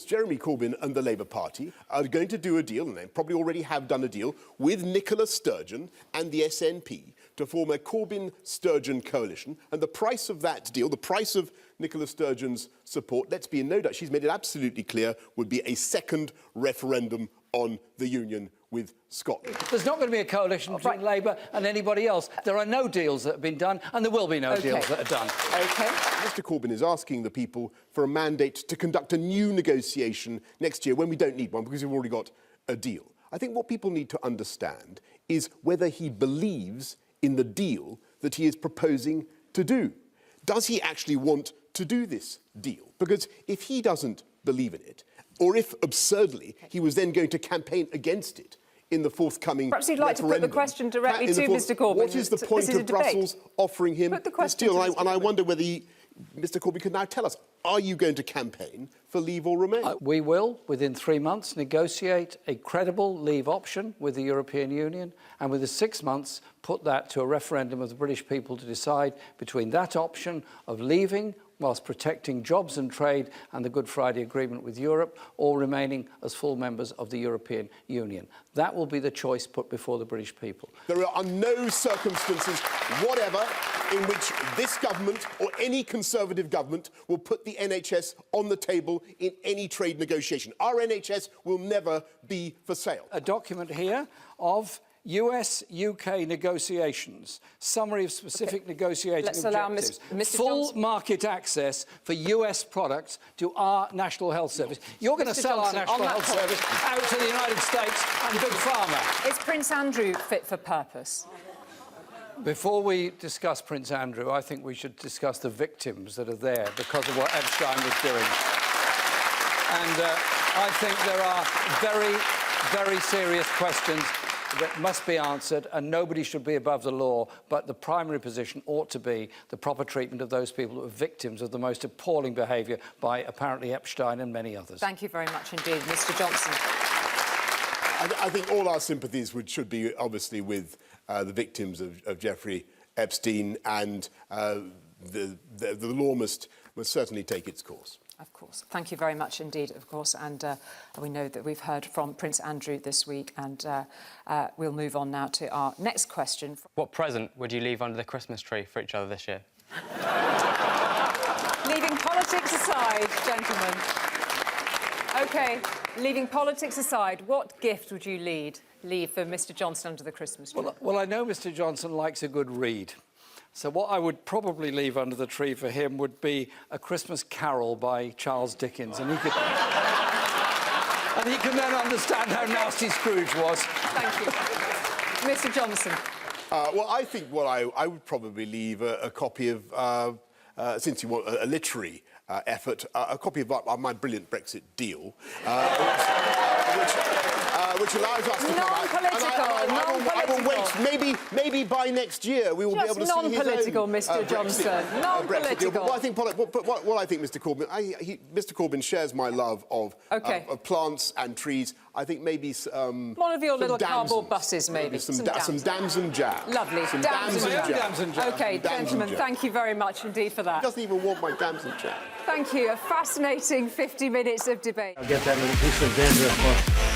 Jeremy Corbyn and the Labour Party are going to do a deal, and they probably already have done a deal, with Nicola Sturgeon and the SNP to form a Corbyn-Sturgeon coalition. And the price of that deal, the price of Nicola Sturgeon's support, let's be in no doubt, she's made it absolutely clear, would be a second referendum on the union with Scotland. There's not going to be a coalition between Labour and anybody else. There are no deals that have been done, and there will be no deals that are done. OK. Mr Corbyn is asking the people for a mandate to conduct a new negotiation next year when we don't need one because we've already got a deal. I think what people need to understand is whether he believes in the deal that he is proposing to do. Does he actually want to do this deal? Because if he doesn't believe in it, or if, absurdly, he was then going to campaign against it in the forthcoming Perhaps you'd like to put the question directly to Mr Corbyn. What is the point of Brussels offering him this deal? And I wonder whether Mr Corbyn can now tell us, are you going to campaign for leave or remain? We will, within 3 months, negotiate a credible leave option with the European Union, and within 6 months put that to a referendum of the British people to decide between that option of leaving whilst protecting jobs and trade and the Good Friday Agreement with Europe, or remaining as full members of the European Union. That will be the choice put before the British people. There are no circumstances whatever in which this government or any Conservative government will put the NHS on the table in any trade negotiation. Our NHS will never be for sale. A document here of US-UK negotiations, summary of specific negotiating objectives, full market access for US products to our National Health Service. You're going to sell our National Health Service out to the United States and Big Pharma. Is Prince Andrew fit for purpose? Before we discuss Prince Andrew, I think we should discuss the victims that are there because of what Epstein was doing. And I think there are very, very serious questions that must be answered, and nobody should be above the law, but the primary position ought to be the proper treatment of those people who are victims of the most appalling behaviour by apparently Epstein and many others. Thank you very much indeed, Mr Johnson. I think all our sympathies should be obviously with the victims of Jeffrey Epstein, and the law must certainly take its course. Of course. Thank you very much indeed, of course. And we know that we've heard from Prince Andrew this week, and we'll move on now to our next question. What present would you leave under the Christmas tree for each other this year? Leaving politics aside, gentlemen. OK, leaving politics aside, what gift would you leave for Mr Johnson under the Christmas tree? Well, I know Mr Johnson likes a good read. So what I would probably leave under the tree for him would be A Christmas Carol by Charles Dickens, and he could then understand how nasty Scrooge was. Thank you. Mr Johnson. Well, I think I would probably leave a copy of, since you want a literary effort, a copy of my brilliant Brexit deal, which allows us to I will wait. Maybe by next year we will be able to see non-political, Mr Johnson. Non-political. But I think, what I think, Mr Corbyn, Mr Corbyn shares my love of plants and trees. I think maybe one of your little cardboard buses, maybe. Some dams and jam. Lovely. Some dams and jam. OK, gentlemen, thank you very much indeed for that. He doesn't even want my dams and jam. Thank you. A fascinating 50 minutes of debate. I'll get that little piece of dandruff off.